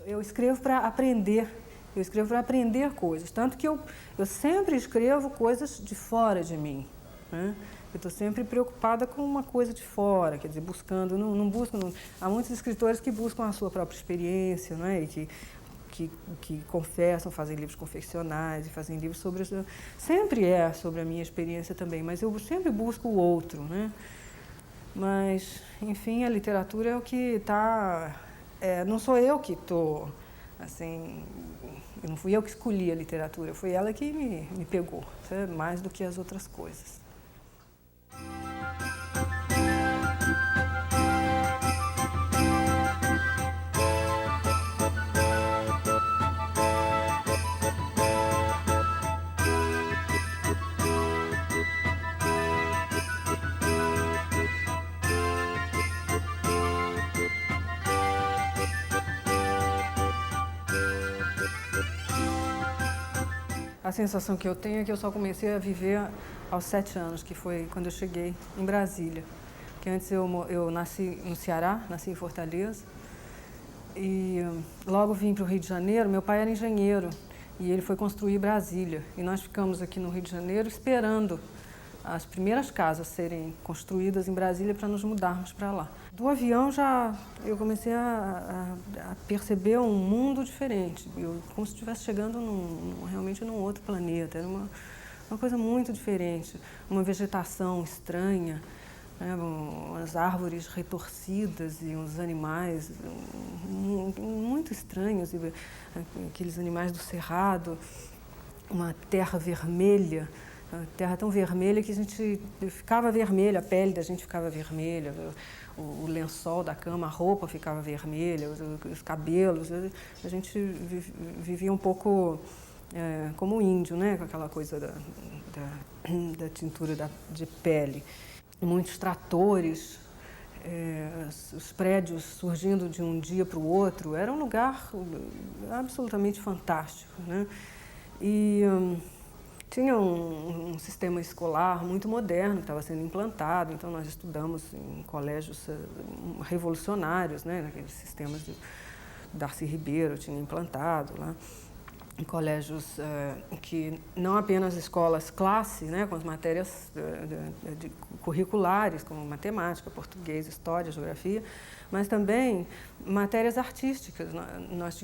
Eu escrevo para aprender. Eu escrevo para aprender coisas, tanto que eu sempre escrevo coisas de fora de mim, né? Eu estou sempre preocupada com uma coisa de fora, quer dizer, buscando, não busco... Há muitos escritores que buscam a sua própria experiência, né? E que confessam, fazem livros confessionais e fazem livros sobre... Sempre é sobre a minha experiência também, mas eu sempre busco o outro, né? Mas, enfim, a literatura é o que está... não sou eu que estou, assim... Não fui eu que escolhi a literatura, foi ela que me pegou, sabe? Mais do que as outras coisas. A sensação que eu tenho é que eu só comecei a viver aos 7 anos, que foi quando eu cheguei em Brasília. Porque antes eu nasci no Ceará, nasci em Fortaleza, e logo vim para o Rio de Janeiro. Meu pai era engenheiro e ele foi construir Brasília. E nós ficamos aqui no Rio de Janeiro esperando as primeiras casas serem construídas em Brasília para nos mudarmos para lá. Do avião eu comecei a perceber um mundo diferente, como se estivesse chegando realmente num outro planeta. Era uma coisa muito diferente, uma vegetação estranha, né, umas árvores retorcidas e uns animais muito estranhos, aqueles animais do cerrado, uma terra vermelha. A terra tão vermelha que a gente ficava vermelha, a pele da gente ficava vermelha, o lençol da cama, a roupa ficava vermelha, os cabelos. A gente vivia um pouco como índio, né? Com aquela coisa da tintura de pele. Muitos tratores, os prédios surgindo de um dia para o outro. Era um lugar absolutamente fantástico, né? E tinha um sistema escolar muito moderno que estava sendo implantado, então nós estudamos em colégios revolucionários, né, naqueles sistemas de Darcy Ribeiro tinha implantado lá, em colégios que não apenas escolas classe, né, com as matérias curriculares, como matemática, português, história, geografia, mas também matérias artísticas. Nós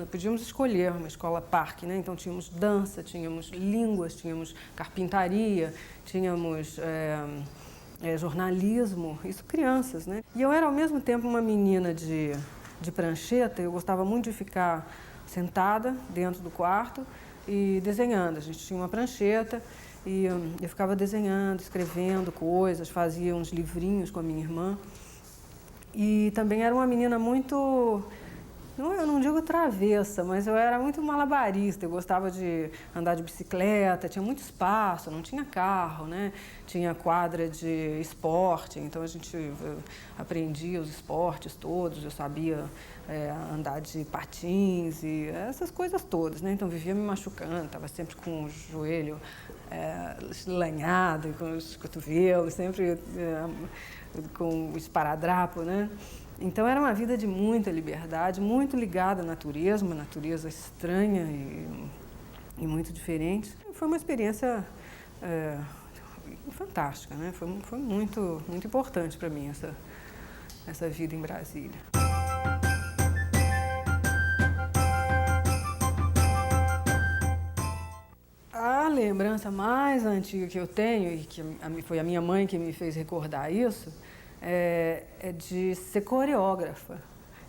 podíamos escolher uma escola parque, né? Então tínhamos dança, tínhamos línguas, tínhamos carpintaria, tínhamos jornalismo, isso crianças, né? E eu era ao mesmo tempo uma menina de prancheta. Eu gostava muito de ficar sentada dentro do quarto e desenhando. A gente tinha uma prancheta e eu ficava desenhando, escrevendo coisas, fazia uns livrinhos com a minha irmã. E também era uma menina muito, eu não digo travessa, mas eu era muito malabarista. Eu gostava de andar de bicicleta, tinha muito espaço, não tinha carro, né? Tinha quadra de esporte, então a gente aprendia os esportes todos. Eu sabia andar de patins e essas coisas todas, né? Então vivia me machucando, estava sempre com o joelho lanhado, com os cotovelos, sempre com o esparadrapo, né? Então era uma vida de muita liberdade, muito ligada à natureza, uma natureza estranha e muito diferente. Foi uma experiência fantástica, né? Foi muito, muito importante para mim essa vida em Brasília. A lembrança mais antiga que eu tenho, e que foi a minha mãe que me fez recordar isso, é de ser coreógrafa.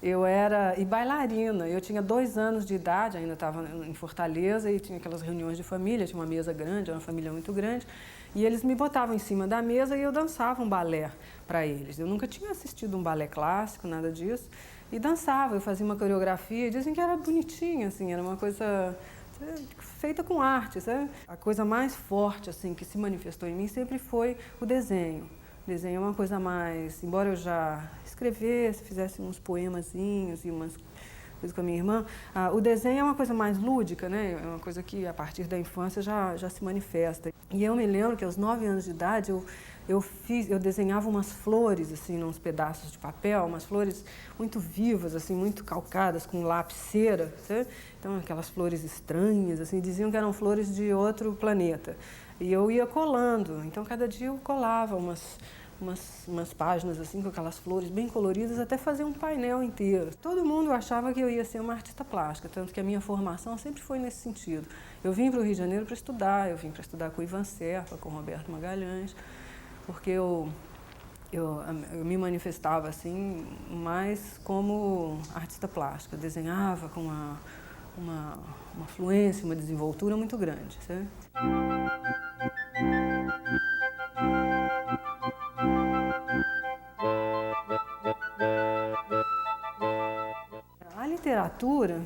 E bailarina. Eu tinha 2 anos de idade, ainda estava em Fortaleza, e tinha aquelas reuniões de família, tinha uma mesa grande, era uma família muito grande, e eles me botavam em cima da mesa e eu dançava um balé para eles. Eu nunca tinha assistido um balé clássico, nada disso, e dançava. Eu fazia uma coreografia, dizem que era bonitinha, assim, era uma coisa feita com arte, sabe? A coisa mais forte, assim, que se manifestou em mim sempre foi o desenho. O desenho é uma coisa mais, embora eu já escrevesse, fizesse uns poemazinhos e umas coisas com a minha irmã, o desenho é uma coisa mais lúdica, né? É uma coisa que a partir da infância já se manifesta. E eu me lembro que aos 9 anos de idade eu desenhava umas flores assim, nos pedaços de papel, umas flores muito vivas, assim, muito calcadas com lapiseira, sabe? Então aquelas flores estranhas, assim, diziam que eram flores de outro planeta. E eu ia colando, então cada dia eu colava umas páginas assim com aquelas flores bem coloridas até fazer um painel inteiro. Todo mundo achava que eu ia ser uma artista plástica, tanto que a minha formação sempre foi nesse sentido. Eu vim para o Rio de Janeiro para estudar, eu vim para estudar com o Ivan Serpa, com o Roberto Magalhães, porque eu me manifestava assim mais como artista plástica, eu desenhava com uma fluência, uma desenvoltura muito grande, sabe? A literatura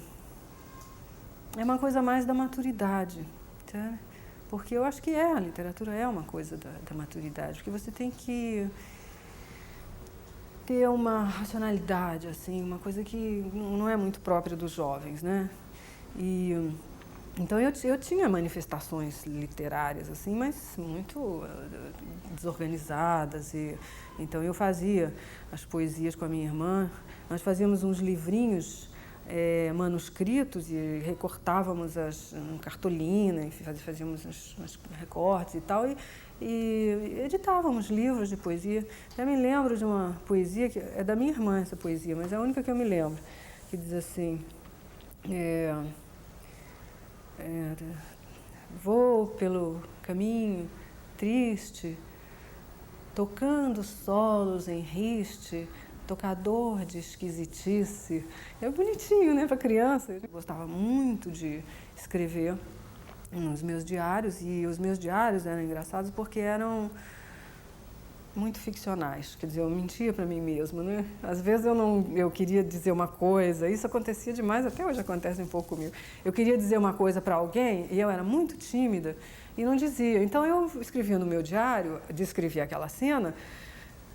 é uma coisa mais da maturidade, sabe? Porque eu acho que a literatura é uma coisa da maturidade, porque você tem que ter uma racionalidade, assim, uma coisa que não é muito própria dos jovens, né? Então eu tinha manifestações literárias, assim, mas muito desorganizadas. Então eu fazia as poesias com a minha irmã, nós fazíamos uns livrinhos manuscritos e recortávamos em cartolina, e fazíamos uns recortes e tal, e editávamos livros de poesia. Eu me lembro de uma poesia, que é da minha irmã essa poesia, mas é a única que eu me lembro, que diz assim... vou pelo caminho triste, tocando solos em riste, tocador de esquisitice. É bonitinho, né, para criança. Eu gostava muito de escrever nos meus diários, e os meus diários eram engraçados porque eram muito ficcionais, quer dizer, eu mentia para mim mesma, né? Às vezes eu queria dizer uma coisa, isso acontecia demais, até hoje acontece um pouco comigo. Eu queria dizer uma coisa para alguém e eu era muito tímida e não dizia. Então eu escrevia no meu diário, descrevia aquela cena,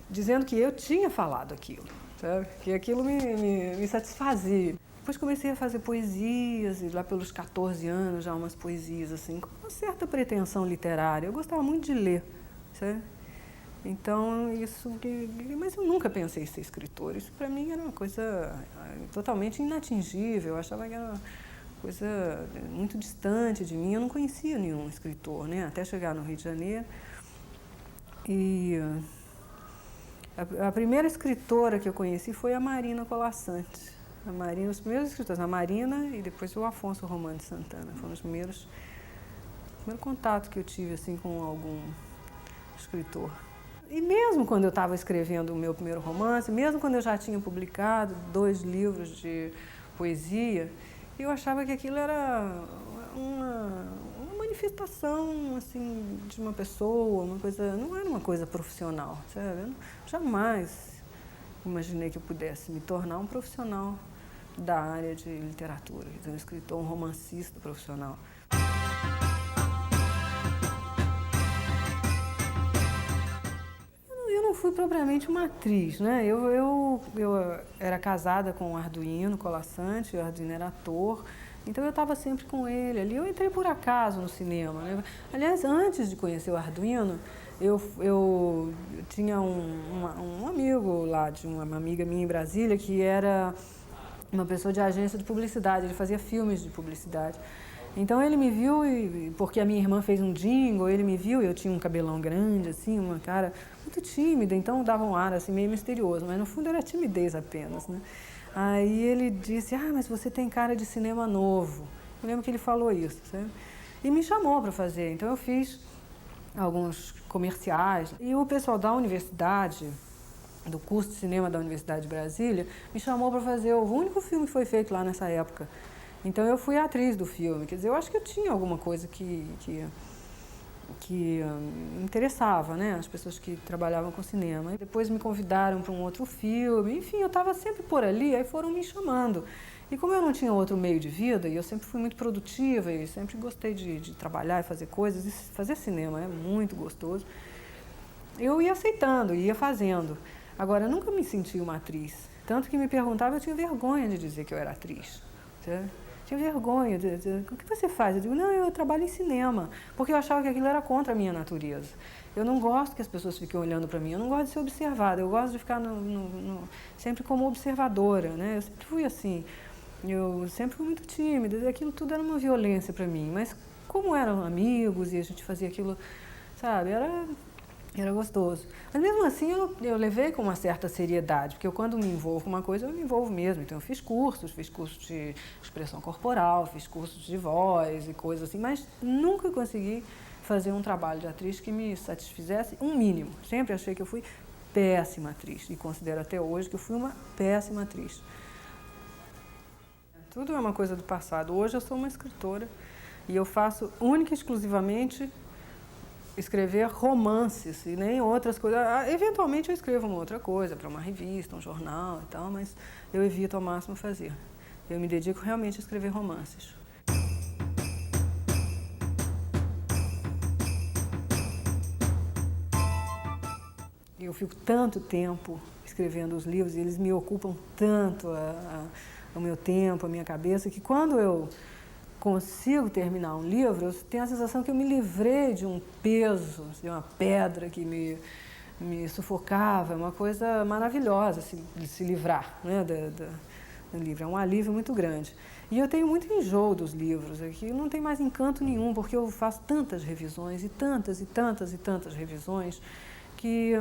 dizendo que eu tinha falado aquilo, sabe? Que aquilo me satisfazia. Depois comecei a fazer poesias, e lá pelos 14 anos já umas poesias assim, com uma certa pretensão literária. Eu gostava muito de ler, sabe? Então, mas eu nunca pensei em ser escritora. Isso para mim era uma coisa totalmente inatingível. Eu achava que era uma coisa muito distante de mim. Eu não conhecia nenhum escritor, né? Até chegar no Rio de Janeiro. E a primeira escritora que eu conheci foi a Marina Colaçante. A Marina, os primeiros escritores, a Marina e depois o Afonso Romano de Santana. Foram o primeiro contato que eu tive assim, com algum escritor. E mesmo quando eu estava escrevendo o meu primeiro romance, mesmo quando eu já tinha publicado 2 livros de poesia, eu achava que aquilo era uma manifestação assim, de uma pessoa, uma coisa, não era uma coisa profissional, sabe? Eu jamais imaginei que eu pudesse me tornar um profissional da área de literatura, um escritor, um romancista profissional. Eu não fui propriamente uma atriz, né? Eu era casada com o Arduino Colaçante, o Arduino era ator, então eu estava sempre com ele ali. Eu entrei por acaso no cinema, né? Aliás, antes de conhecer o Arduino, eu tinha um amigo lá, de uma amiga minha em Brasília, que era uma pessoa de agência de publicidade, ele fazia filmes de publicidade. Então ele me viu, porque a minha irmã fez um jingle, ele me viu, eu tinha um cabelão grande, assim, uma cara muito tímida, então dava um ar assim, meio misterioso, mas no fundo era timidez apenas, né? Aí ele disse, mas você tem cara de cinema novo. Eu lembro que ele falou isso, sabe? E me chamou para fazer, então eu fiz alguns comerciais. E o pessoal da universidade, do curso de cinema da Universidade de Brasília, me chamou para fazer o único filme que foi feito lá nessa época. Então eu fui a atriz do filme, quer dizer, eu acho que eu tinha alguma coisa que me interessava, né, as pessoas que trabalhavam com cinema. E depois me convidaram para um outro filme, enfim, eu estava sempre por ali, aí foram me chamando. E como eu não tinha outro meio de vida, e eu sempre fui muito produtiva, e sempre gostei de trabalhar e fazer coisas, e fazer cinema é muito gostoso, eu ia aceitando, ia fazendo. Agora, eu nunca me senti uma atriz, tanto que me perguntava, eu tinha vergonha de dizer que eu era atriz, sabe? tinha vergonha de dizer, o que você faz? Eu digo, não, eu trabalho em cinema, porque eu achava que aquilo era contra a minha natureza. Eu não gosto que as pessoas fiquem olhando para mim, eu não gosto de ser observada, eu gosto de ficar sempre como observadora, né? Eu sempre fui assim, eu sempre fui muito tímida, e aquilo tudo era uma violência para mim, mas como eram amigos e a gente fazia aquilo, sabe, era gostoso. Mas mesmo assim eu levei com uma certa seriedade, porque eu quando me envolvo com uma coisa, eu me envolvo mesmo. Então eu fiz cursos de expressão corporal, fiz cursos de voz e coisas assim, mas nunca consegui fazer um trabalho de atriz que me satisfizesse um mínimo. Sempre achei que eu fui péssima atriz e considero até hoje que eu fui uma péssima atriz. Tudo é uma coisa do passado. Hoje eu sou uma escritora e eu faço única e exclusivamente escrever romances e nem outras coisas. Eventualmente eu escrevo uma outra coisa para uma revista, um jornal e tal, mas eu evito ao máximo fazer. Eu me dedico realmente a escrever romances. Eu fico tanto tempo escrevendo os livros e eles me ocupam tanto o meu tempo, a minha cabeça, que quando eu consigo terminar um livro, eu tenho a sensação que eu me livrei de um peso, de uma pedra que me sufocava. É uma coisa maravilhosa de se livrar, né, do livro. É um alívio muito grande. E eu tenho muito enjoo dos livros aqui, não tem mais encanto nenhum, porque eu faço tantas revisões e tantas e tantas e tantas revisões que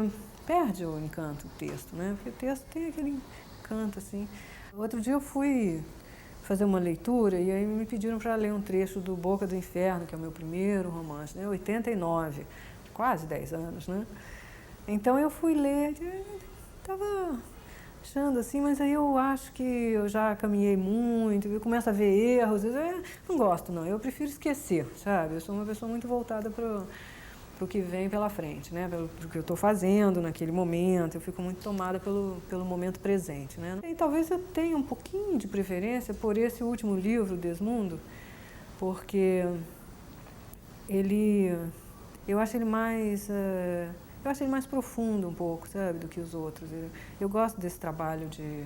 perde o encanto do texto, né? Porque o texto tem aquele encanto, assim. Outro dia eu fui fazer uma leitura e aí me pediram para ler um trecho do Boca do Inferno, que é o meu primeiro romance, né? 89, quase 10 anos, né? Então eu fui ler, estava achando assim, mas aí eu acho que eu já caminhei muito, eu começo a ver erros, eu não gosto não, eu prefiro esquecer, sabe? Eu sou uma pessoa muito voltada para o que vem pela frente, né? Pelo que eu estou fazendo naquele momento, eu fico muito tomada pelo momento presente, né? E talvez eu tenha um pouquinho de preferência por esse último livro, Desmundo, porque eu acho ele mais profundo um pouco, sabe, do que os outros. Eu gosto desse trabalho de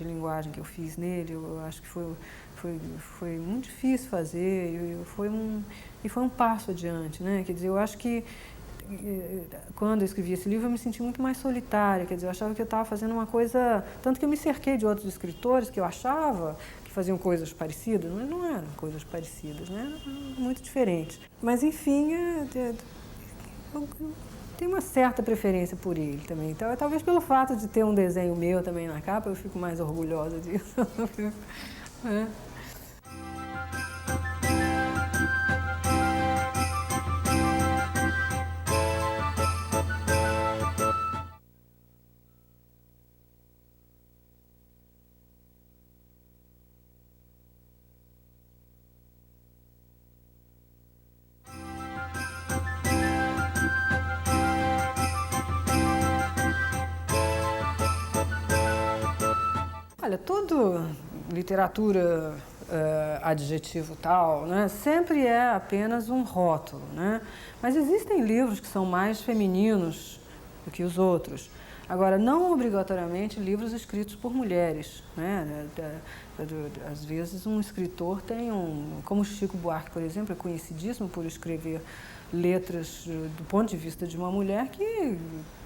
linguagem que eu fiz nele, eu acho que foi muito difícil fazer e foi um passo adiante, né? Quer dizer, eu acho que quando eu escrevi esse livro eu me senti muito mais solitária, quer dizer, eu achava que eu estava fazendo uma coisa, tanto que eu me cerquei de outros escritores que eu achava que faziam coisas parecidas, mas não eram coisas parecidas, né? Eram muito diferentes. Mas enfim, eu tenho uma certa preferência por ele também. Então, talvez pelo fato de ter um desenho meu também na capa, eu fico mais orgulhosa disso. É. Olha, tudo literatura, adjetivo tal, né, sempre é apenas um rótulo, né? Mas existem livros que são mais femininos do que os outros. Agora, não obrigatoriamente livros escritos por mulheres, né? Às vezes um escritor tem como Chico Buarque, por exemplo, é conhecidíssimo por escrever letras do ponto de vista de uma mulher que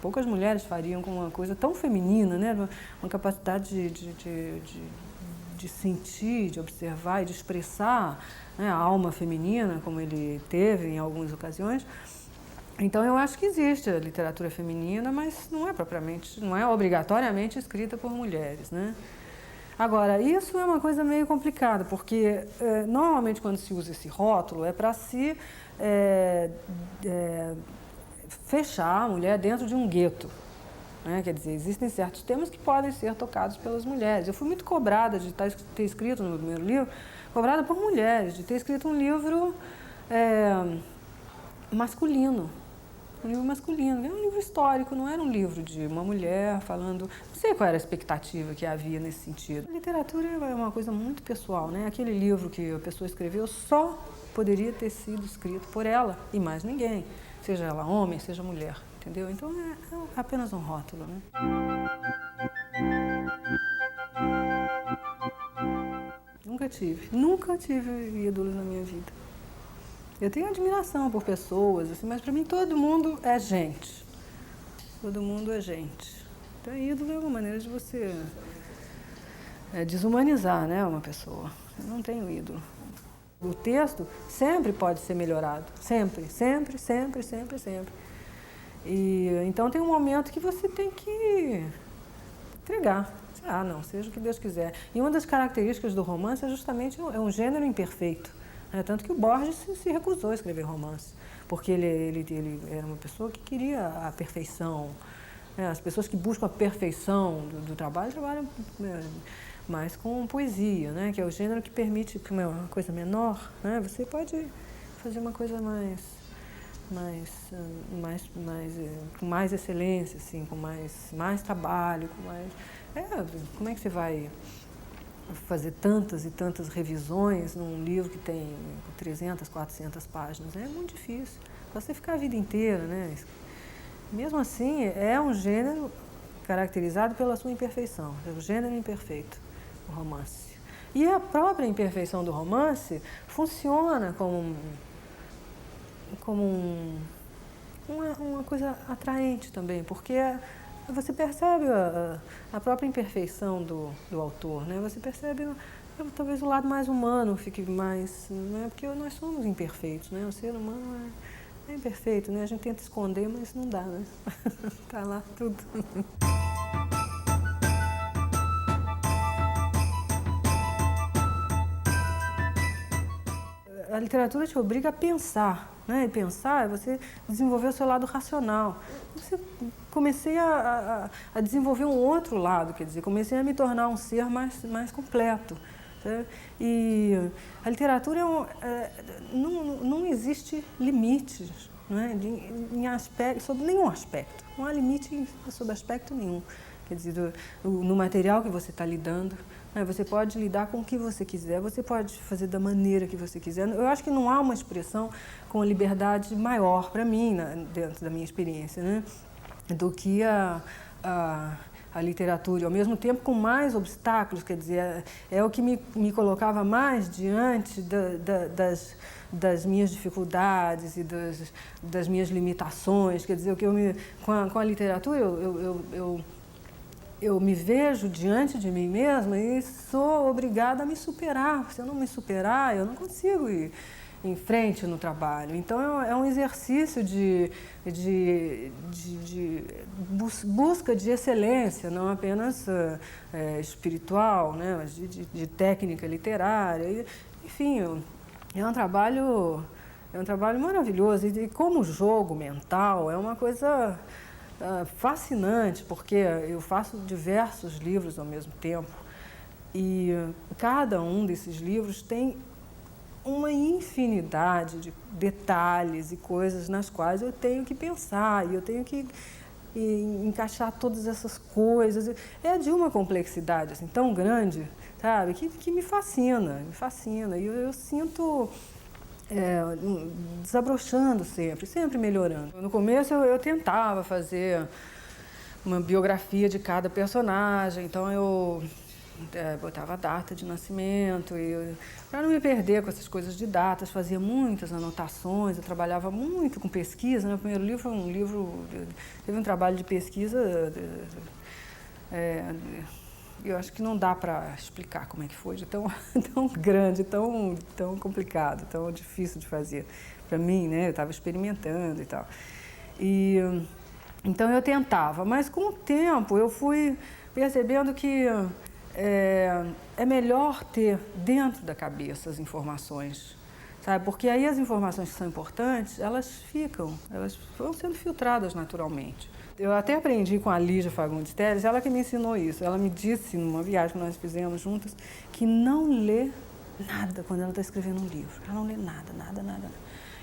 poucas mulheres fariam com uma coisa tão feminina, né? Uma capacidade de sentir, de observar e de expressar, né, a alma feminina, como ele teve em algumas ocasiões. Então eu acho que existe a literatura feminina, mas não é obrigatoriamente escrita por mulheres, né? Agora, isso é uma coisa meio complicada, porque normalmente quando se usa esse rótulo é para se fechar a mulher dentro de um gueto, né? Quer dizer, existem certos temas que podem ser tocados pelas mulheres. Eu fui muito cobrada de ter escrito no meu primeiro livro, cobrada por mulheres, de ter escrito um livro masculino. Um livro masculino, era um livro histórico, não era um livro de uma mulher falando... Não sei qual era a expectativa que havia nesse sentido. A literatura é uma coisa muito pessoal, né? Aquele livro que a pessoa escreveu só poderia ter sido escrito por ela e mais ninguém, seja ela homem, seja mulher, entendeu? Então é apenas um rótulo, né? Nunca tive ídolos na minha vida. Eu tenho admiração por pessoas, assim, mas para mim todo mundo é gente. Todo mundo é gente. Então, ídolo é uma maneira de você desumanizar, né, uma pessoa. Eu não tenho ídolo. O texto sempre pode ser melhorado. Sempre, sempre, sempre, sempre, sempre. E então tem um momento que você tem que entregar. Não, seja o que Deus quiser. E uma das características do romance é justamente um gênero imperfeito. Tanto que o Borges se recusou a escrever romance, porque ele era uma pessoa que queria a perfeição. As pessoas que buscam a perfeição do trabalho trabalham mais com poesia, né? Que é o gênero que permite, que é uma coisa menor, né? Você pode fazer uma coisa com mais excelência, assim, com mais trabalho, com mais... como é que você vai fazer tantas e tantas revisões num livro que tem 300, 400 páginas? É muito difícil. Só você ficar a vida inteira, né? Mesmo assim, é um gênero caracterizado pela sua imperfeição. É o gênero imperfeito, o romance. E a própria imperfeição do romance funciona como uma coisa atraente também, porque você percebe a própria imperfeição do autor, né? Você percebe talvez o lado mais humano fique mais, né? Porque nós somos imperfeitos, né? O ser humano é imperfeito, né? A gente tenta esconder, mas não dá, né? Tá lá tudo. A literatura te obriga a pensar, né? E pensar é você desenvolver o seu lado racional. Comecei a desenvolver um outro lado, quer dizer, comecei a me tornar um ser mais completo. Sabe? E a literatura não existe limites, não é? Sobre nenhum aspecto. Não há limite sobre aspecto nenhum. Quer dizer, no material que você está lidando, né? Você pode lidar com o que você quiser, você pode fazer da maneira que você quiser. Eu acho que não há uma expressão com liberdade maior para mim, dentro da minha experiência, né? Do que a literatura, e ao mesmo tempo com mais obstáculos, quer dizer, é o que me colocava mais diante das minhas dificuldades e das minhas limitações, quer dizer, o que com a literatura eu me vejo diante de mim mesma e sou obrigada a me superar. Se eu não me superar, eu não consigo ir em frente no trabalho. Então, é um exercício de busca de excelência, não apenas espiritual, né, mas de técnica literária. Enfim, é um trabalho maravilhoso. E como jogo mental, é uma coisa fascinante, porque eu faço diversos livros ao mesmo tempo e cada um desses livros tem uma infinidade de detalhes e coisas nas quais eu tenho que pensar e eu tenho que encaixar todas essas coisas. É de uma complexidade assim, tão grande, sabe, que me fascina. E eu sinto desabrochando sempre melhorando. No começo eu tentava fazer uma biografia de cada personagem, então eu botava a data de nascimento, para não me perder com essas coisas de datas, fazia muitas anotações, eu trabalhava muito com pesquisa, né? O primeiro livro teve um trabalho de pesquisa, eu acho que não dá para explicar como é que foi, de tão grande, tão complicado, tão difícil de fazer para mim, né? Eu estava experimentando e tal. Então eu tentava, mas com o tempo eu fui percebendo que é melhor ter dentro da cabeça as informações, sabe? Porque aí as informações que são importantes, elas vão sendo filtradas naturalmente. Eu até aprendi com a Lígia Fagundes Telles, ela que me ensinou isso. Ela me disse, numa viagem que nós fizemos juntas, que não lê nada quando ela está escrevendo um livro. Ela não lê nada.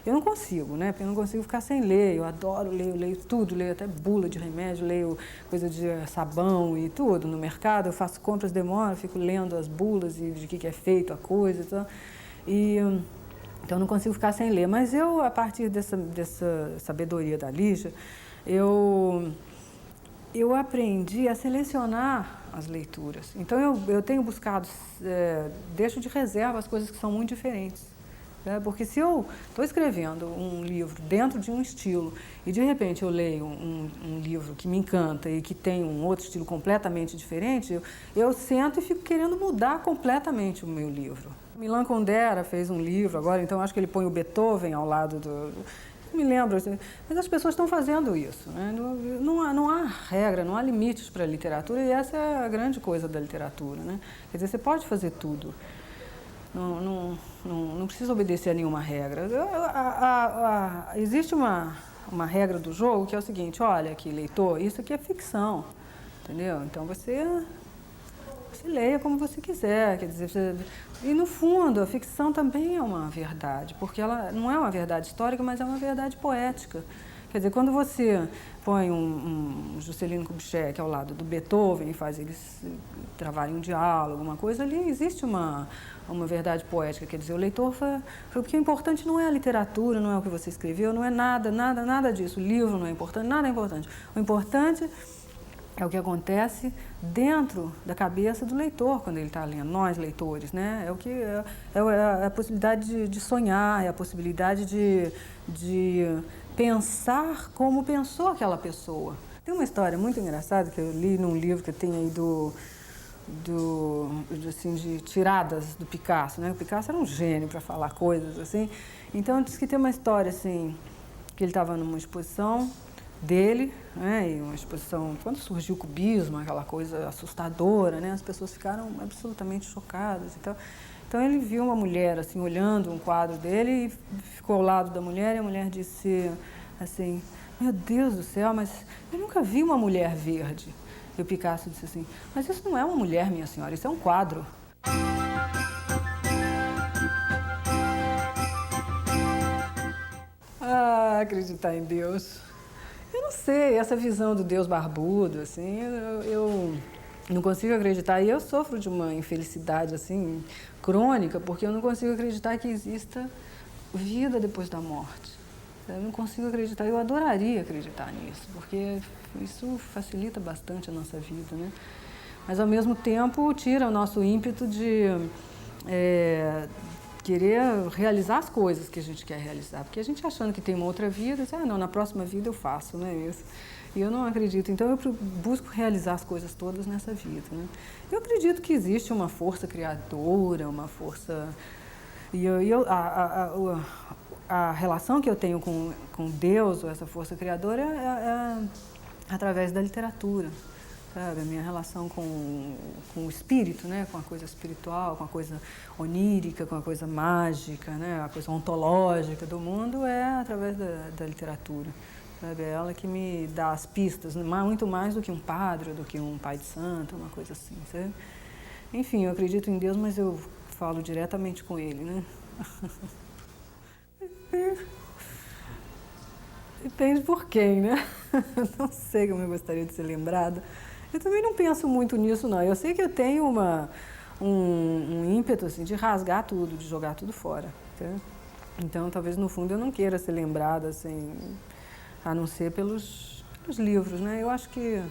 Eu não consigo, né? Porque eu não consigo ficar sem ler. Eu adoro ler, eu leio tudo, leio até bula de remédio, leio coisa de sabão e tudo no mercado. Eu faço compras, demoro, fico lendo as bulas e de que é feito a coisa e tal. Então eu não consigo ficar sem ler. Mas eu, a partir dessa sabedoria da Lígia, eu eu aprendi a selecionar as leituras. Então, eu tenho buscado, deixo de reserva as coisas que são muito diferentes. Porque se eu estou escrevendo um livro dentro de um estilo e, de repente, eu leio um livro que me encanta e que tem um outro estilo completamente diferente, eu sento e fico querendo mudar completamente o meu livro. Milan Kundera fez um livro agora, então acho que ele põe o Beethoven ao lado do... Não me lembro, mas as pessoas estão fazendo isso. Né? Não há regra, não há limites para a literatura, e essa é a grande coisa da literatura. Né? Quer dizer, você pode fazer tudo. Não precisa obedecer a nenhuma regra. Existe uma regra do jogo que é o seguinte: olha aqui, leitor, isso aqui é ficção, entendeu? Então você leia como você quiser, quer dizer, e no fundo a ficção também é uma verdade, porque ela não é uma verdade histórica, mas é uma verdade poética. Quer dizer, quando você põe um Juscelino Kubitschek ao lado do Beethoven e faz eles travarem um diálogo, alguma coisa, ali existe uma verdade poética. Quer dizer, o leitor porque o importante não é a literatura, não é o que você escreveu, não é nada disso. O livro não é importante, nada é importante. O importante é o que acontece dentro da cabeça do leitor quando ele está lendo, nós leitores, né? É a possibilidade de sonhar, é a possibilidade de pensar como pensou aquela pessoa. Tem uma história muito engraçada que eu li num livro que tem aí de tiradas do Picasso, né? O Picasso era um gênio para falar coisas assim. Então diz que tem uma história assim, que ele estava numa exposição dele, né? E uma exposição, quando surgiu o cubismo, aquela coisa assustadora, né? As pessoas ficaram absolutamente chocadas e tal. Então ele viu uma mulher assim olhando um quadro dele e ficou ao lado da mulher, e a mulher disse assim: meu Deus do céu, mas eu nunca vi uma mulher verde. E o Picasso disse assim: mas isso não é uma mulher, minha senhora, isso é um quadro. Acreditar em Deus. Eu não sei, essa visão do Deus barbudo, assim, eu não consigo acreditar. E eu sofro de uma infelicidade, assim, crônica, porque eu não consigo acreditar que exista vida depois da morte. Eu não consigo acreditar, eu adoraria acreditar nisso, porque isso facilita bastante a nossa vida, né? Mas, ao mesmo tempo, tira o nosso ímpeto de querer realizar as coisas que a gente quer realizar, porque a gente achando que tem uma outra vida, diz, não, na próxima vida eu faço, não é isso? E eu não acredito, então eu busco realizar as coisas todas nessa vida, né? Eu acredito que existe uma força criadora, uma força... E a relação que eu tenho com Deus, ou essa força criadora, é através da literatura. Sabe? A minha relação com o espírito, né? Com a coisa espiritual, com a coisa onírica, com a coisa mágica, né? A coisa ontológica do mundo é através da literatura. Sabe? É ela que me dá as pistas, muito mais do que um padre, do que um pai de santo, uma coisa assim. Sabe? Enfim, eu acredito em Deus, mas eu falo diretamente com Ele, né? Depende por quem, né? Não sei como eu gostaria de ser lembrada. Eu também não penso muito nisso, não. Eu sei que eu tenho um ímpeto assim, de rasgar tudo, de jogar tudo fora. Tá? Então, talvez no fundo eu não queira ser lembrada, assim, a não ser pelos livros, né? Eu acho que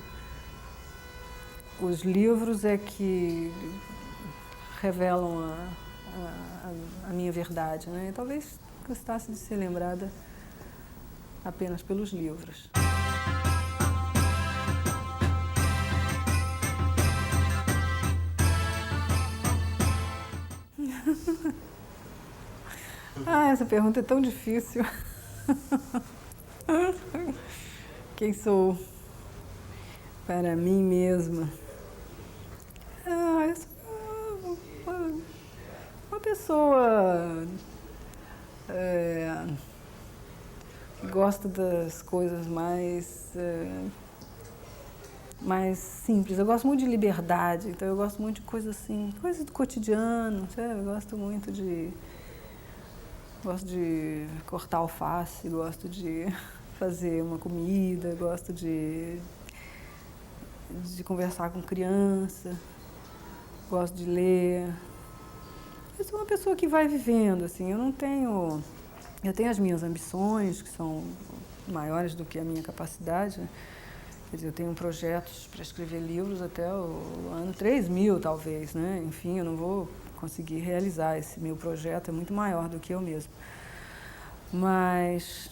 os livros é que revelam a minha verdade, né? Eu talvez gostasse de ser lembrada apenas pelos livros. Essa pergunta é tão difícil. Quem sou para mim mesma? Eu sou uma pessoa que gosta das coisas mais simples. Eu gosto muito de liberdade, então eu gosto muito de coisas assim, coisas do cotidiano, sabe? Eu gosto muito Gosto de cortar alface, gosto de fazer uma comida, gosto de conversar com criança, gosto de ler. Eu sou uma pessoa que vai vivendo, assim, eu tenho as minhas ambições, que são maiores do que a minha capacidade, Quer dizer, eu tenho projetos para escrever livros até o ano 3000, talvez, né? Enfim, eu não vou conseguir realizar esse meu projeto, é muito maior do que eu mesmo. Mas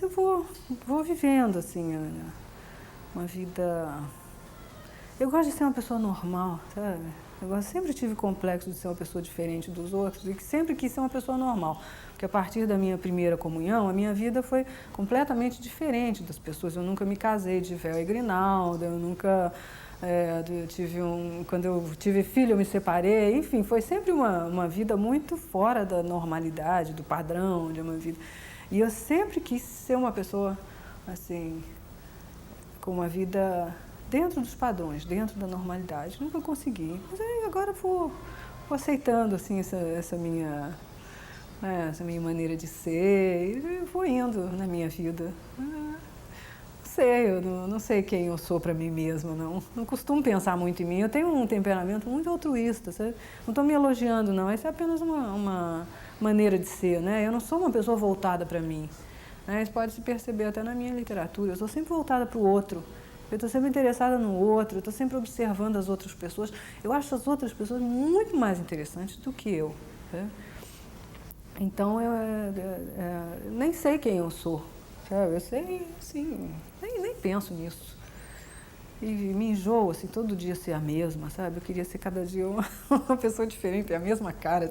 eu vou vivendo, assim, uma vida... Eu gosto de ser uma pessoa normal, sabe? Sempre tive complexo de ser uma pessoa diferente dos outros e que sempre quis ser uma pessoa normal. Porque a partir da minha primeira comunhão, a minha vida foi completamente diferente das pessoas. Eu nunca me casei de véu e grinalda, eu nunca quando eu tive filho eu me separei, enfim, foi sempre uma vida muito fora da normalidade, do padrão de uma vida. E eu sempre quis ser uma pessoa, assim, com uma vida dentro dos padrões, dentro da normalidade. Nunca consegui. Mas aí agora vou aceitando, assim, essa minha maneira de ser e vou indo na minha vida. Eu não sei quem eu sou para mim mesma, não. Não costumo pensar muito em mim. Eu tenho um temperamento muito altruísta, sabe? Não estou me elogiando, não. Isso é apenas uma maneira de ser, né? Eu não sou uma pessoa voltada para mim. Né? Isso pode se perceber até na minha literatura. Eu sou sempre voltada para o outro. Eu estou sempre interessada no outro, eu estou sempre observando as outras pessoas. Eu acho as outras pessoas muito mais interessantes do que eu. Né? Então, eu nem sei quem eu sou. Sabe? Eu sei, assim, nem penso nisso. E me enjoo, assim, todo dia ser a mesma, sabe? Eu queria ser cada dia uma pessoa diferente, ter a mesma cara.